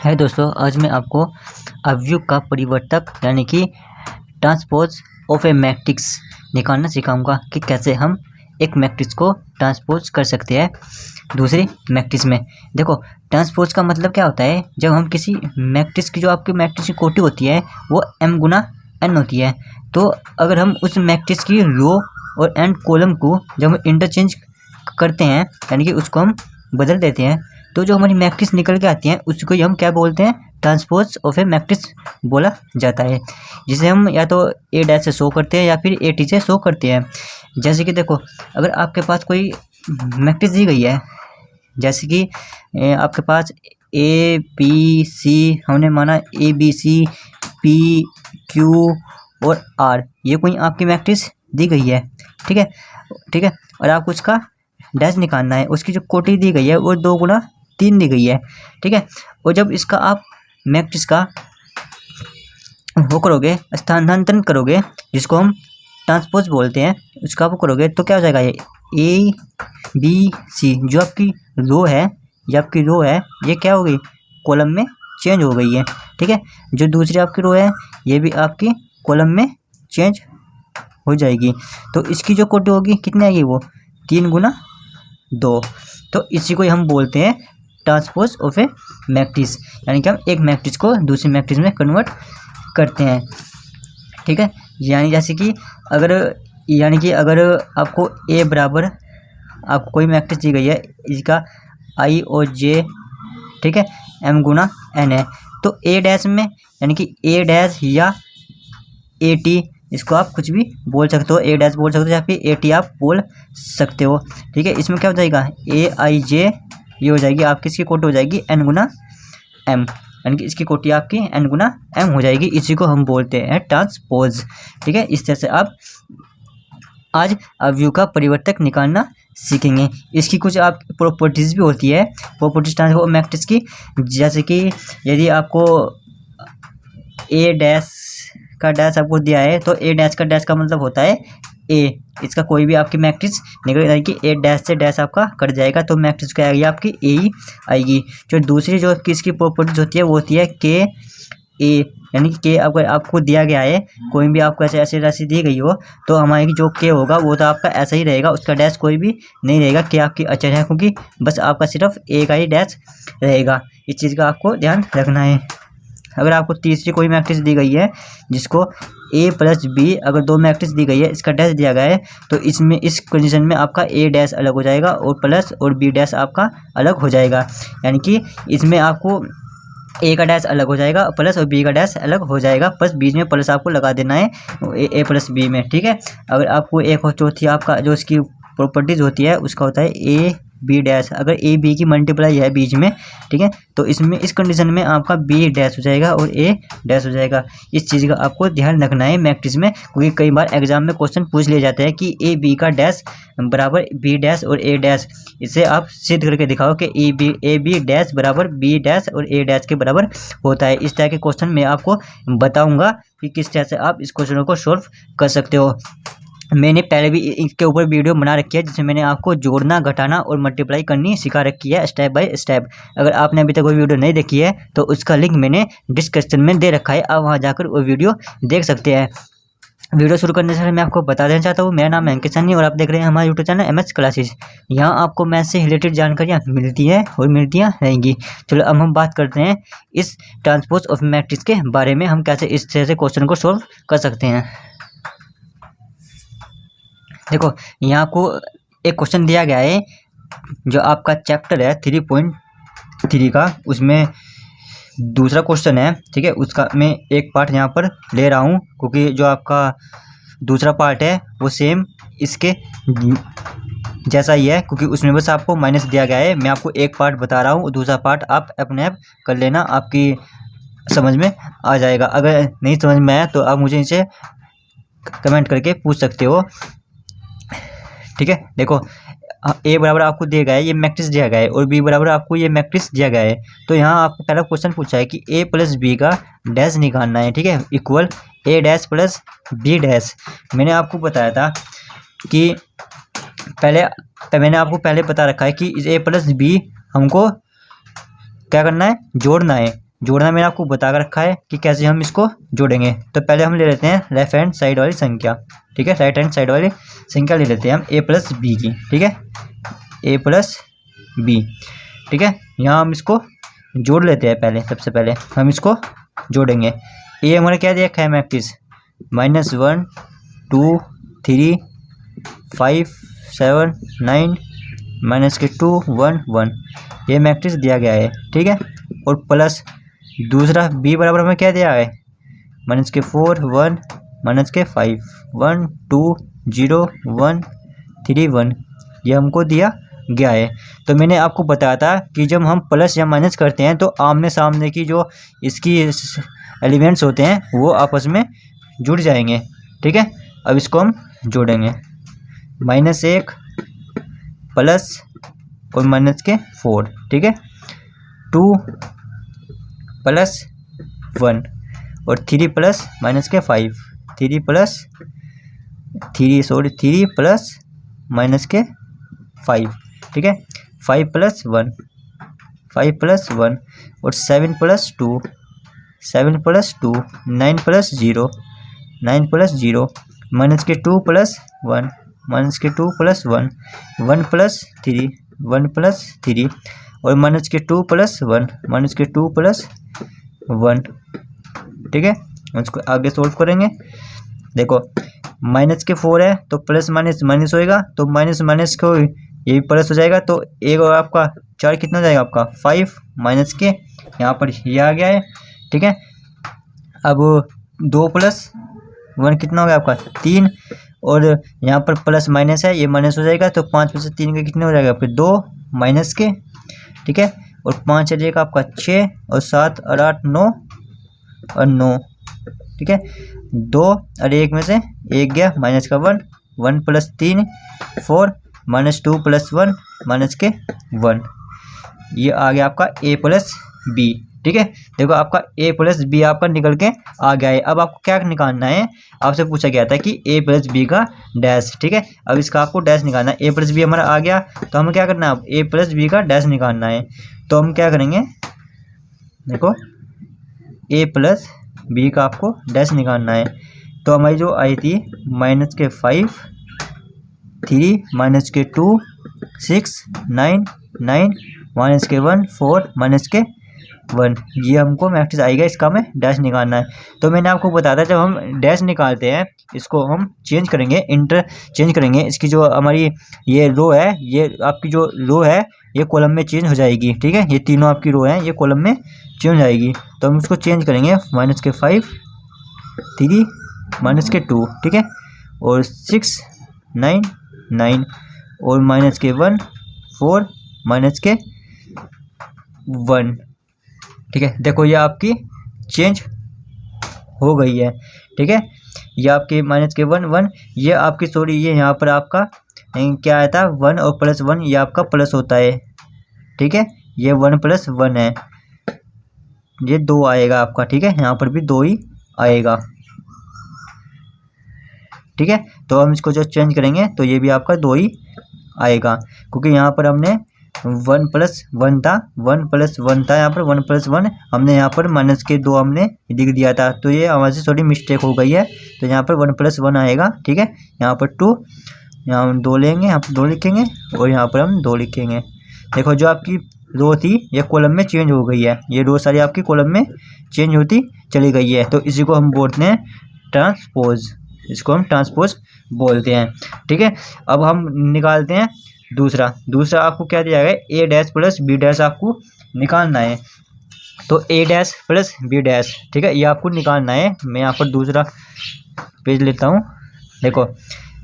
है दोस्तों, आज मैं आपको अवयव का परिवर्तक यानी कि ट्रांसपोज ऑफ ए मैट्रिक्स निकालना सिखाऊंगा कि कैसे हम एक मैट्रिक्स को ट्रांसपोज कर सकते हैं दूसरी मैट्रिक्स में। देखो, ट्रांसपोज का मतलब क्या होता है, जब हम किसी मैट्रिक्स की, जो आपकी मैट्रिक्स की कोटि होती है वो m गुना n होती है, तो अगर हम उस मैट्रिक्स की रो और एंड कॉलम को जब हम इंटरचेंज करते हैं यानी कि उसको हम बदल देते हैं, तो जो हमारी मैट्रिक्स निकल के आती हैं उसको हम क्या बोलते हैं, ट्रांसपोज ऑफ ए मैट्रिक्स बोला जाता है, जिसे हम या तो ए डैश से शो करते हैं या फिर ए टी से शो करते हैं। जैसे कि देखो, अगर आपके पास कोई मैट्रिक्स दी गई है, जैसे कि आपके पास ए बी सी, हमने माना A B C P Q और आर, ये कोई आपकी मैट्रिक्स दी गई है, ठीक है ठीक है। और आपको उसका डैश निकालना है, उसकी जो कोटि दी गई है वो 2 गुना 3 दी गई है, ठीक है। और जब इसका आप मैट्रिक्स का वो करोगे, स्थानांतरण करोगे, जिसको हम ट्रांसपोज बोलते हैं, उसका वो करोगे तो क्या हो जाएगा, ये ए बी सी जो आपकी रो है, ये क्या हो गई, कॉलम में चेंज हो गई है, ठीक है। जो दूसरी आपकी रो है ये भी आपकी कॉलम में चेंज हो जाएगी, तो इसकी जो कोटि होगी कितनी आएगी, वो 3 गुना 2। तो इसी को हम बोलते हैं ट्रांसपोज ऑफ ए मैट्रिक्स, यानी कि हम एक मैट्रिक्स को दूसरी मैट्रिक्स में कन्वर्ट करते हैं, ठीक है। अगर आपको ए बराबर, आपको कोई मैट्रिक्स दी गई है, इसका आई और जे, ठीक है, m गुना n है, तो ए डैश में यानी कि ए डैश या ए टी, इसको आप कुछ भी बोल सकते हो, ए डैश बोल सकते हो या फिर ए टी आप बोल सकते हो, ठीक है। इसमें क्या हो जाएगा, ए आई जे, ये हो जाएगी आपकी, इसकी कोटि हो जाएगी n गुना m, यानी कि इसकी कोटि आपकी n गुना m हो जाएगी। इसी को हम बोलते हैं ट्रांसपोज, ठीक है। इस तरह से आप आज अवयव का परिवर्तक निकालना सीखेंगे। इसकी कुछ आप प्रॉपर्टीज़ भी होती है, प्रॉपर्टीज ट्रांसपोज मैट्रिक्स की, जैसे कि यदि आपको ए डैश का डैश आपको दिया है, तो ए डैश का डैश का मतलब होता है ए, इसका कोई भी आपकी मैट्रिक्स निकल यानी कि ए डैश से डैश आपका कट जाएगा, तो मैट्रिक्स क्या आएगी, आपकी ए ही आएगी। जो दूसरी जो किसकी प्रॉपर्टीज होती है वो होती है के ए, यानी कि के आपको दिया गया है, कोई भी आपको ऐसे राशि दी गई हो, तो हमारे जो के होगा वो तो आपका ऐसा ही रहेगा, उसका डैश कोई भी नहीं रहेगा, के आपकी अचर है, क्योंकि बस आपका सिर्फ ए का ही डैश रहेगा। इस चीज़ का आपको ध्यान रखना है। अगर आपको तीसरी कोई मैट्रिक्स दी गई है, जिसको ए प्लस बी, अगर 2 मैट्रिक्स दी गई है, इसका डैश दिया गया है, तो इसमें इस कंडीशन में आपका ए डैश अलग हो जाएगा और प्लस और बी डैश आपका अलग हो जाएगा, यानी कि इसमें आपको ए का डैश अलग हो जाएगा, प्लस और बी का डैश अलग हो जाएगा, बस बीच में प्लस आपको लगा देना है ए प्लस बी में, ठीक है। अगर आपको एक और चौथी आपका जो इसकी प्रॉपर्टीज होती है उसका होता है ए बी डैश, अगर ए बी की मल्टीप्लाई है बीच में, ठीक है, तो इसमें इस कंडीशन में आपका बी डैश हो जाएगा और ए डैश हो जाएगा। इस चीज़ का आपको ध्यान रखना है मैट्रिक्स में, क्योंकि कई बार एग्जाम में क्वेश्चन पूछ लिए जाते हैं कि ए बी का डैश बराबर बी डैश और ए डैश, इसे आप सिद्ध करके दिखाओ कि ए बी डैश बराबर बी डैश और ए डैश के बराबर होता है। इस तरह के क्वेश्चन मैं आपको बताऊँगा कि किस तरह से आप इस क्वेश्चनों को सॉल्व कर सकते हो। मैंने पहले भी इसके ऊपर वीडियो बना रखी है, जिसमें मैंने आपको जोड़ना, घटाना और मल्टीप्लाई करनी सिखा रखी है स्टेप बाय स्टेप। अगर आपने अभी तक वो वीडियो नहीं देखी है तो उसका लिंक मैंने डिस्क्रिप्शन में दे रखा है, आप वहां जाकर वो वीडियो देख सकते हैं। वीडियो शुरू करने से पहले मैं आपको बता देना चाहता हूँ, मेरा नाम है अंकित सैनी और आप देख रहे हैं हमारा यूट्यूब चैनल MS क्लासेस। यहाँ आपको मैथ से रिलेटेड जानकारियाँ मिलती है और मिलतियाँ रहेंगी। चलो अब हम बात करते हैं इस ट्रांसपोज ऑफ मैट्रिक्स के बारे में, हम कैसे इस तरह से क्वेश्चन को सोल्व कर सकते हैं। देखो, यहाँ आपको एक क्वेश्चन दिया गया है, जो आपका चैप्टर है 3.3 का, उसमें दूसरा क्वेश्चन है, ठीक है। उसका मैं एक पार्ट यहाँ पर ले रहा हूँ, क्योंकि जो आपका दूसरा पार्ट है वो सेम इसके जैसा ही है, क्योंकि उसमें बस आपको माइनस दिया गया है। मैं आपको एक पार्ट बता रहा हूँ, दूसरा पार्ट आप अपने आप कर लेना, आपकी समझ में आ जाएगा। अगर नहीं समझ में आया तो आप मुझे इसे कमेंट करके पूछ सकते हो, ठीक है। देखो, ए बराबर आपको दिया गया है, ये मैट्रिक्स दिया गया है, और बी बराबर आपको ये मैट्रिक्स दिया गया है। तो यहाँ आपको पहला क्वेश्चन पूछा है कि ए प्लस बी का डैश निकालना है, ठीक है, इक्वल ए डैश प्लस बी डैश। मैंने आपको बताया था कि मैंने आपको पहले बता रखा है कि ए प्लस बी हमको क्या करना है, जोड़ना है। जोड़ना मैंने आपको बता कर रखा है कि कैसे हम इसको जोड़ेंगे। तो पहले हम ले लेते हैं लेफ्ट हैंड साइड वाली संख्या, ठीक है, राइट हैंड साइड वाली संख्या ले लेते हैं हम a प्लस बी की, ठीक है, a प्लस बी, ठीक है। यहाँ हम इसको जोड़ लेते हैं। पहले सबसे पहले हम इसको जोड़ेंगे। ए हमारा क्या दिया है मैट्रिक्स, -1 2 3 5 7 9 -2 1 1, ये मैट्रिक्स दिया गया है, ठीक है। और प्लस दूसरा बी बराबर हमें क्या दिया है, -4 1 -5 1 2 0 1 3 1, ये हमको दिया गया है। तो मैंने आपको बताया था कि जब हम प्लस या माइनस करते हैं तो आमने सामने की जो इसकी एलिमेंट्स होते हैं वो आपस में जुड़ जाएंगे, ठीक है। अब इसको हम जोड़ेंगे, -1 प्लस और -4, ठीक है, 2 प्लस 1 और 3 प्लस -5, 3 प्लस 3 प्लस -5, ठीक है, 5 प्लस 1 और 7 plus 2 7 plus 2 9 plus 0 -2 plus 1 -2 plus 1 1 plus 3 1 plus 3 और -2 प्लस 1 -2 प्लस 1, ठीक है। उसको आगे सोल्व करेंगे। देखो -4 है तो प्लस माइनस होएगा, तो माइनस को ये भी प्लस हो जाएगा, तो एक और आपका 4 कितना हो जाएगा आपका 5 माइनस के यहाँ पर ये आ गया है, ठीक है। अब 2 प्लस 1 कितना हो गया आपका 3, और यहाँ पर प्लस माइनस है, ये माइनस हो जाएगा, तो 5 में से 3 के कितने हो जाएगा फिर 2 माइनस के, ठीक है। और 5 आ जाएगा आपका 6 और 7 और 8 9 और 9, ठीक है। 2 और 1 में से 1 गया, माइनस का 1 1 प्लस 3 4 -2 प्लस 1 -1, ये आ गया आपका a प्लस बी, ठीक है। देखो आपका a प्लस बी आपका निकल के आ गया है। अब आपको क्या निकालना है, आपसे पूछा गया था कि a प्लस बी का डैश, ठीक है। अब इसका आपको डैश निकालना है। a प्लस बी हमारा आ गया, तो हमें क्या करना है, अब a प्लस बी का डैश निकालना है। तो हम क्या करेंगे, देखो a प्लस बी का आपको डैश निकालना है। तो हमारी जो आई थी -5 3 -2 6 9 9 -1 4 -1, ये हमको मैट्रिक्स आएगा, इसका हमें डैश निकालना है। तो मैंने आपको बताया था जब हम डैश निकालते हैं इसको हम चेंज करेंगे, चेंज करेंगे। इसकी जो हमारी ये रो है, ये आपकी जो रो है ये कॉलम में चेंज हो जाएगी, ठीक है। ये तीनों आपकी रो हैं, ये कॉलम में चेंज हो जाएगी, तो हम इसको चेंज करेंगे -5 3 -2, ठीक है, और 6 9 9 और -1 4 -1, ठीक है। देखो ये आपकी चेंज हो गई है, ठीक है। ये आपके -1 1, ये आपकी सॉरी ये यहाँ पर आपका क्या आया था 1 और +1, ये आपका प्लस होता है, ठीक है। ये 1 + 1 है, ये 2 आएगा आपका, ठीक है। यहाँ पर भी 2 ही आएगा, ठीक है। तो हम इसको जो चेंज करेंगे तो ये भी आपका 2 ही आएगा, क्योंकि यहाँ पर हमने 1 + 1 था, 1 + 1 था, यहाँ पर 1 + 1 हमने यहाँ पर -2 हमने लिख दिया था, तो ये हमारे से थोड़ी मिस्टेक हो गई है। तो यहाँ पर 1 + 1 आएगा, ठीक है। यहाँ पर 2, यहाँ हम 2 लेंगे, यहाँ पर 2 लिखेंगे और यहाँ पर हम 2 लिखेंगे। देखो जो आपकी रो थी ये कॉलम में चेंज हो गई है, ये रो सारी आपकी कॉलम में चेंज होती चली गई है, तो इसी को हम बोलते हैं ट्रांसपोज, इसको हम ट्रांसपोज बोलते हैं, ठीक है। अब हम निकालते हैं दूसरा आपको क्या दिया गया है, a dash plus b dash आपको निकालना है। तो a dash plus b dash, ठीक है, ये आपको निकालना है। मैं यहाँ पर दूसरा पेज लेता हूँ। देखो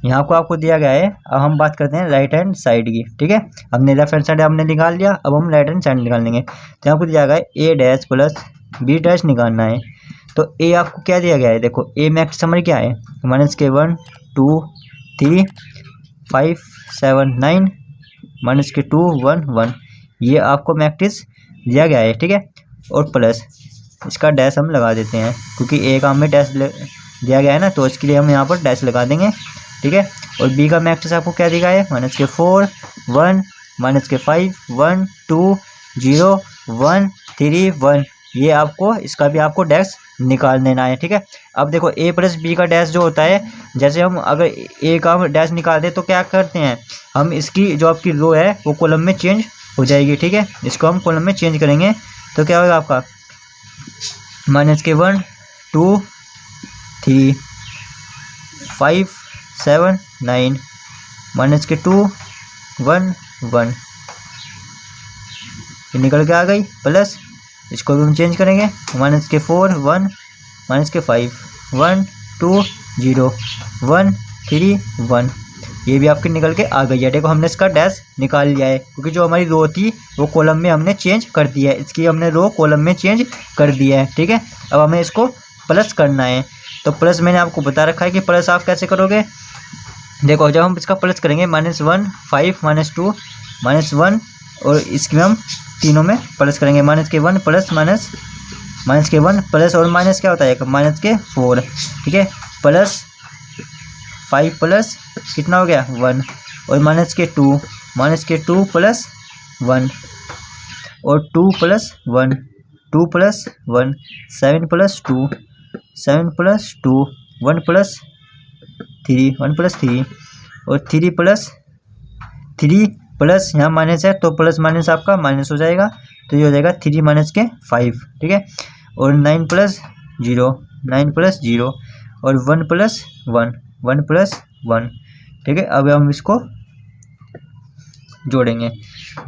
यहाँ को आपको दिया गया है। अब हम बात करते हैं राइट हैंड साइड की, ठीक है। हमने लेफ्ट हैंड साइड हमने निकाल लिया, अब हम राइट हैंड साइड निकाल लेंगे। तो आपको दिया गया है a dash plus b dash निकालना है। तो a आपको क्या दिया गया है, देखो a मैक्स हमारी क्या है, -1 2 3 5 7 9 -2 1 1, ये आपको मैट्रिक्स दिया गया है, ठीक है। और प्लस इसका डैश हम लगा देते हैं, क्योंकि ए का हमें डैश दिया गया है ना, तो इसके लिए हम यहाँ पर डैश लगा देंगे, ठीक है। और बी का मैट्रिक्स आपको क्या दिया है, -4 1 -5 1 2 0 1 3 1, ये आपको इसका भी आपको डैश निकाल देना है, ठीक है। अब देखो a प्लस बी का डैश जो होता है, जैसे हम अगर a का डैश निकाल दें तो क्या करते हैं हम, इसकी जो आपकी रो है वो कॉलम में चेंज हो जाएगी, ठीक है। इसको हम कॉलम में चेंज करेंगे तो क्या होगा आपका -1 2 3 5 7 9 -2 1 1 ये निकल के आ गई, प्लस इसको भी हम चेंज करेंगे -4 1 -5 1 2 0 1 3 1 ये भी आपकी निकल के आ गई है। देखो हमने इसका डैश निकाल लिया है क्योंकि जो हमारी रो थी वो कॉलम में हमने चेंज कर दिया है, इसकी हमने रो कॉलम में चेंज कर दिया है, ठीक है। अब हमें इसको प्लस करना है, तो प्लस मैंने आपको बता रखा है कि प्लस आप कैसे करोगे। देखो जब हम इसका प्लस करेंगे -1 5 -2 -1 और इसकी हम तीनों में प्लस करेंगे -1 प्लस -1 प्लस और माइनस क्या होता है -4, ठीक है। प्लस 5 प्लस कितना हो गया 1 और -2 प्लस 1 और 2 plus 1 2 plus 1 7 plus 2 7 plus 2 1 plus 3 और 3 प्लस यहाँ माइनस है तो प्लस माइनस आपका माइनस हो जाएगा, तो ये हो जाएगा 3 - 5, ठीक है। और 9 प्लस 0 और 1 प्लस 1, ठीक है। अब हम इसको जोड़ेंगे,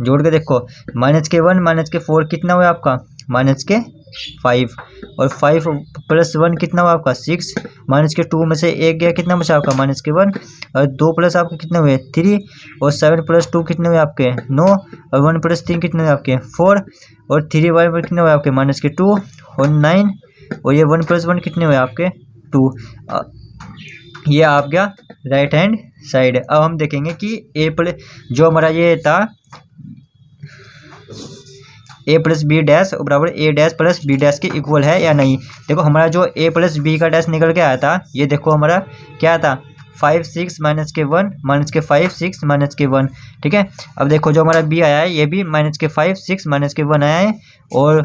जोड़ के देखो -1 -4 कितना हुआ आपका -5 और 5 प्लस 1 कितना हुआ आपका 6 -2 में से एक गया कितना बचा आपका -1 और 2 प्लस आपके कितने हुए 3 और 7 प्लस 2 कितने हुए आपके 9 और 1 प्लस 3 कितने हुए आपके 4 और 3 1 कितने हुए आपके -2 और 9 और ये 1 प्लस 1 कितने हुए आपके 2। ये आप गया राइट हैंड साइड। अब हम देखेंगे कि a प्लस जो हमारा ये था a प्लस बी डैश बराबर a dash plus b dash के इक्वल है या नहीं। देखो हमारा जो a प्लस बी का डैश निकल के आया था, ये देखो हमारा क्या था 5 6 -5 6 -1, ठीक है। अब देखो जो हमारा b आया है ये भी -5 6 -1 आया है और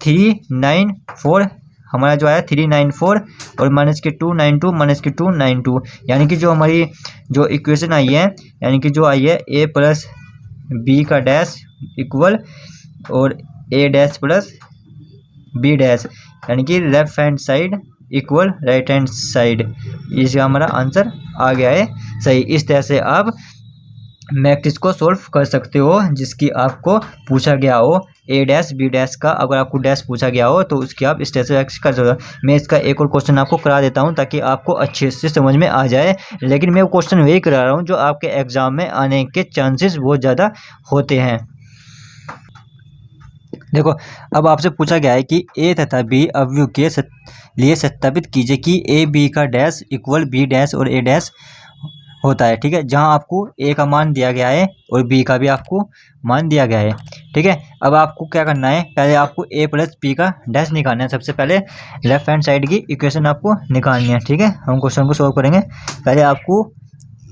3 9 4 हमारा जो आया 3 9 4 और -2 9 2 -2 9 2, यानी कि जो हमारी जो इक्वेशन आई है यानी कि जो आई है a प्लस बी का डैश इक्वल और a dash plus b dash, यानी कि left hand side equal right hand side, इसका हमारा आंसर आ गया है सही। इस तरह से आप मैट्रिक्स को सॉल्व कर सकते हो जिसकी आपको पूछा गया हो a डैश b डैश का, अगर आपको डैश पूछा गया हो तो उसकी आप इस तरह से कर सकते हो। मैं इसका एक और क्वेश्चन आपको करा देता हूं ताकि आपको अच्छे से समझ में आ जाए, लेकिन मैं वो क्वेश्चन वही करा रहा हूं जो आपके एग्जाम में आने के चांसेस बहुत ज़्यादा होते हैं। देखो अब आपसे पूछा गया है कि a तथा b अवयव के लिए सत्यापित कीजिए कि a b का डैश इक्वल b डैश और a डैश होता है, ठीक है। जहां आपको a का मान दिया गया है और b का भी आपको मान दिया गया है, ठीक है। अब आपको क्या करना है, पहले आपको a प्लस b का डैश निकालना है। सबसे पहले लेफ्ट हैंड साइड की इक्वेशन आपको निकालनी है, ठीक है। हम क्वेश्चन को सॉल्व करेंगे। पहले आपको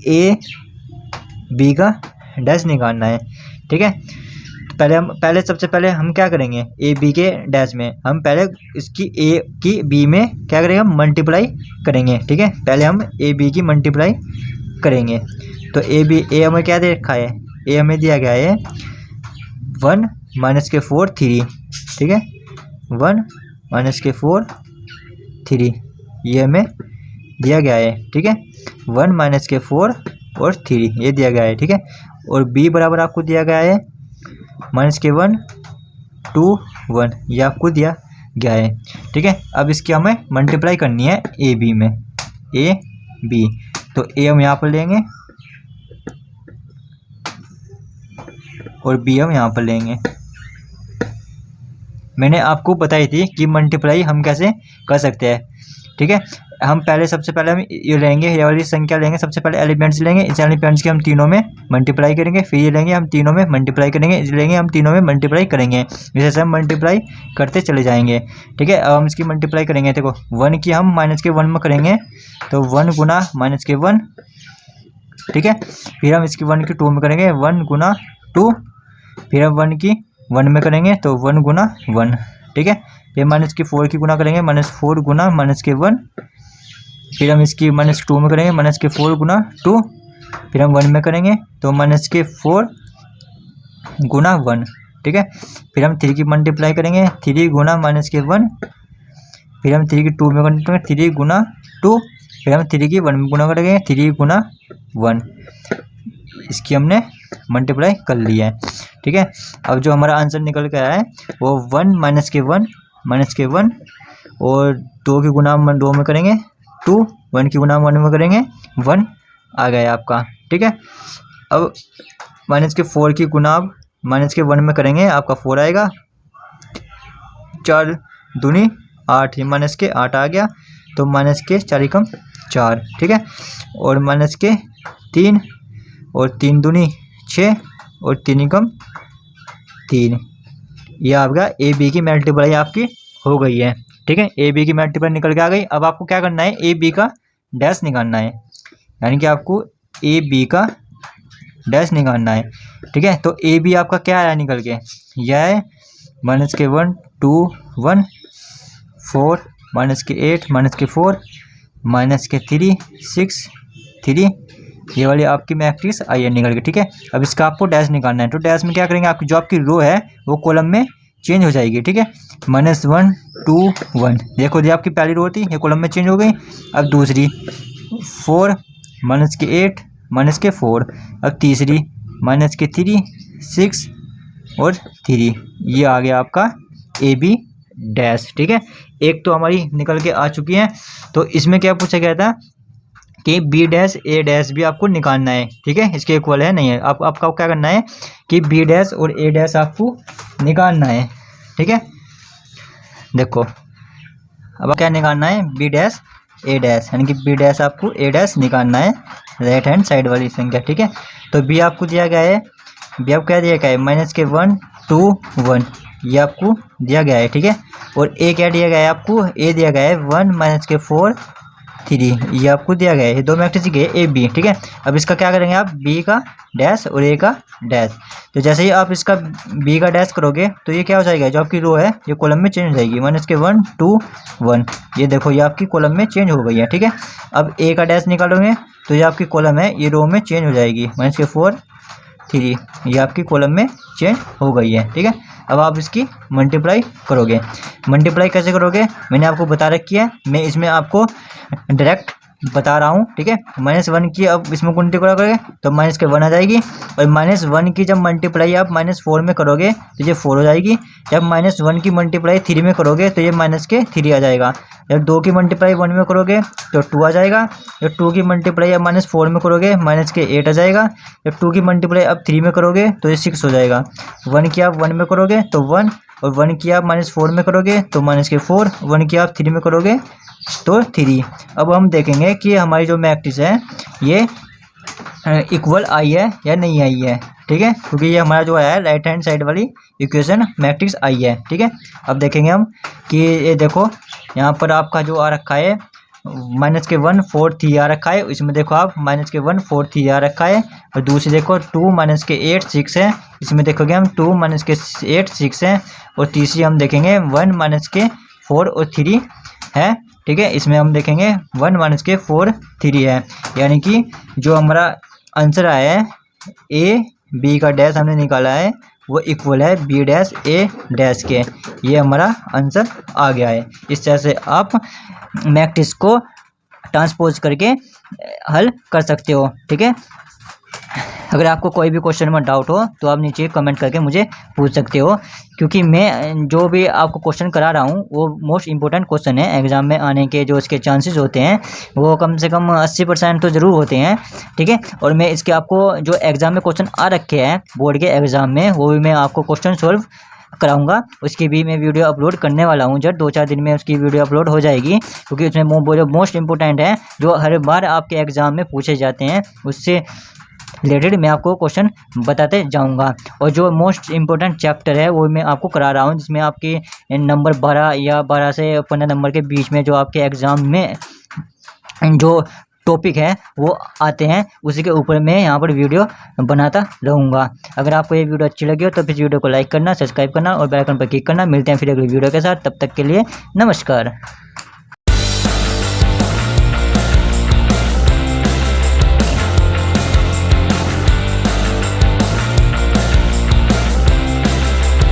a b का डैश निकालना है, ठीक है। पहले सबसे पहले हम क्या करेंगे ए बी के डैश में हम पहले इसकी ए की बी में क्या करेंगे हम मल्टीप्लाई करेंगे, ठीक है। पहले हम ए बी की मल्टीप्लाई करेंगे तो ए हमें क्या दे रखा है, ए हमें दिया गया है 1 - 4 3, ठीक है। 1 - 4 3 ये हमें दिया गया है, ठीक है। 1 - 4 और 3 ये दिया गया है, ठीक है। और b बराबर आपको दिया गया है -1 2 1 ये आपको दिया गया है, ठीक है। अब इसकी हमें मल्टीप्लाई करनी है ए बी में, ए बी तो ए हम यहाँ पर लेंगे और बी हम यहाँ पर लेंगे। मैंने आपको बताई थी कि मल्टीप्लाई हम कैसे कर सकते हैं, ठीक है। हम पहले सबसे पहले हम ये लेंगे, ये वाली संख्या लेंगे, सबसे पहले एलिमेंट्स लेंगे, इस एलिमेंट्स के हम तीनों में मल्टीप्लाई करेंगे, फिर ये लेंगे हम तीनों में मल्टीप्लाई करेंगे, इस लेंगे हम तीनों में मल्टीप्लाई करेंगे, जैसे हम मल्टीप्लाई करते चले जाएंगे, ठीक है। अब हम इसकी मल्टीप्लाई करेंगे, देखो 1 की हम -1 में करेंगे तो 1 गुना -1, ठीक है। फिर हम इसकी 1 की 2 में करेंगे 1 गुना 2, फिर हम 1 की 1 में करेंगे तो 1 गुना 1, ठीक है। फिर माइनस के 4 की गुना करेंगे, -4 गुना -1। फिर हम इसकी -2 में करेंगे, -4 गुना 2। फिर हम 1 में करेंगे तो -4 गुना 1, ठीक है। फिर हम 3 की मल्टीप्लाई करेंगे, 3 गुना -1। फिर हम 3 की 2 में करेंगे, 3 गुना 2। फिर हम 3 की 1 में गुना करेंगे, 3 गुना 1। इसकी हमने मल्टीप्लाई कर लिया है, ठीक है। अब जो हमारा आंसर निकल के आया है वो 1 -1 और 2 की गुना हम 2 में करेंगे 2, 1 की गुना 1 में करेंगे 1 आ गया आपका, ठीक है। अब -4 की गुना आप -1 में करेंगे, आपका 4 आएगा। 4 दूनी 8, ये -8 आ गया, तो -4 4, ठीक है। और -3 और 3 दूनी 6 और 3 3। ये आपका ए बी की मल्टीप्लाई आपकी हो गई है, ठीक है। ए बी की मल्टीप्लाई निकल के आ गई। अब आपको क्या करना है, ए बी का डैश निकालना है, यानी कि आपको ए बी का डैश निकालना है, ठीक है। तो ए बी आपका क्या आया निकल के, यह है -1 2 1 4 -8 -4 -3 6 3। ये वाली आपकी मैट्रिक्स आई है निकल के, ठीक है। अब इसका आपको डैश निकालना है, तो डैश में क्या करेंगे, आपकी जो आपकी रो है वो कॉलम में चेंज हो जाएगी, ठीक है। -1 2 1, देखो ये आपकी पहली रो थी, ये कॉलम में चेंज हो गई। अब दूसरी 4 -8 -4, अब तीसरी -3 6 और 3। ये आ गया आपका ए बी डैश, ठीक है। एक तो हमारी निकल के आ चुकी है। तो इसमें क्या पूछा गया था कि बी डैश ए डैश भी आपको निकालना है, ठीक है। इसके इक्वल है नहीं है, आपका क्या करना है कि बी डैश और ए डैश आपको निकालना है, ठीक है। देखो अब क्या निकालना है, बी डैश ए डैश, यानी कि बी डैश आपको ए डैश निकालना है, राइट हैंड साइड वाली संख्या, ठीक है। तो बी आपको दिया गया है, बी आपको क्या दिया गया है, -1 2 1, ये आपको दिया गया है, ठीक है। और ए क्या दिया गया है आपको, ए दिया गया है 1 -4 3, ये आपको दिया गया है। ये दो मैट्रिक्स के ए बी, ठीक है। अब इसका क्या करेंगे आप, बी का डैश और ए का डैश। तो जैसे ही आप इसका बी का डैश करोगे तो ये क्या हो जाएगा, जो आपकी रो है ये कॉलम में चेंज हो जाएगी, -1 2 1। ये देखो ये आपकी कॉलम में चेंज हो गई है, ठीक है। अब ए का डैश निकालोगे तो ये आपकी कॉलम है ये रो में चेंज हो जाएगी, -4 3, ये आपकी कॉलम में चेंज हो गई है, ठीक है। अब आप इसकी मल्टीप्लाई करोगे। मल्टीप्लाई कैसे करोगे मैंने आपको बता रखी है, मैं इसमें आपको डायरेक्ट बता रहा हूँ, ठीक है। -1 की अब इसमें मल्टीप्लाई करोगे तो -1 आ जाएगी, और -1 की जब मल्टीप्लाई आप -4 में करोगे तो ये 4 हो जाएगी। जब -1 की मल्टीप्लाई 3 में करोगे तो ये -3 आ जाएगा। जब 2 की मल्टीप्लाई 1 में करोगे तो 2 आ जाएगा। जब 2 की मल्टीप्लाई अब -4 में करोगे -8 आ जाएगा। जब 2 की मल्टीप्लाई अब 3 में करोगे तो ये 6 हो जाएगा। 1 की आप 1 में करोगे तो 1, और 1 की आप -4 में करोगे तो -4, 1 की आप 3 में करोगे तो 3। अब हम देखेंगे कि हमारी जो मैट्रिक्स है ये इक्वल आई है या नहीं आई है, ठीक है, क्योंकि ये हमारा जो है राइट हैंड साइड वाली इक्वेशन मैट्रिक्स आई है, ठीक है। अब देखेंगे हम कि ये देखो यहाँ पर आपका जो आ रखा है -1 4 3 आ रखा है, इसमें देखो आप -1 4 3 आ रखा है। और दूसरी देखो 2 -8 6 है, इसमें देखोगे हम 2 -8 6 है। और तीसरी हम देखेंगे 1 -4 और 3 है, ठीक है। इसमें हम देखेंगे 1 -4 3 है, यानी कि जो हमारा आंसर आया है ए बी का डैश हमने निकाला है वो इक्वल है बी डैश ए डैश के। ये हमारा आंसर आ गया है। इस तरह से आप मैट्रिक्स को ट्रांसपोज करके हल कर सकते हो, ठीक है। अगर आपको कोई भी क्वेश्चन में डाउट हो तो आप नीचे कमेंट करके मुझे पूछ सकते हो, क्योंकि मैं जो भी आपको क्वेश्चन करा रहा हूँ वो मोस्ट इंपॉर्टेंट क्वेश्चन है। एग्ज़ाम में आने के जो इसके चांसेस होते हैं वो कम से कम 80% तो ज़रूर होते हैं, ठीक है। और मैं इसके आपको जो एग्ज़ाम में क्वेश्चन आ रखे हैं बोर्ड के एग्ज़ाम में वो भी मैं आपको क्वेश्चन सॉल्व कराऊंगा। उसकी भी मैं वीडियो अपलोड करने वाला हूं, जब 2-4 दिन में उसकी वीडियो अपलोड हो जाएगी, क्योंकि उसमें वो जो मोस्ट इंपॉर्टेंट है जो हर बार आपके एग्ज़ाम में पूछे जाते हैं उससे रिलेटेड मैं आपको क्वेश्चन बताते जाऊंगा। और जो मोस्ट इंपॉर्टेंट चैप्टर है वो मैं आपको करा रहा हूं, जिसमें आपके नंबर 12 या 12 से 15 नंबर के बीच में जो आपके एग्ज़ाम में जो टॉपिक है वो आते हैं, उसी के ऊपर मैं यहाँ पर वीडियो बनाता रहूँगा। अगर आपको ये वीडियो अच्छी लगी हो तो इस वीडियो को लाइक करना, सब्सक्राइब करना और बेल आइकन पर क्लिक करना। मिलते हैं फिर अगली वीडियो के साथ, तब तक के लिए नमस्कार।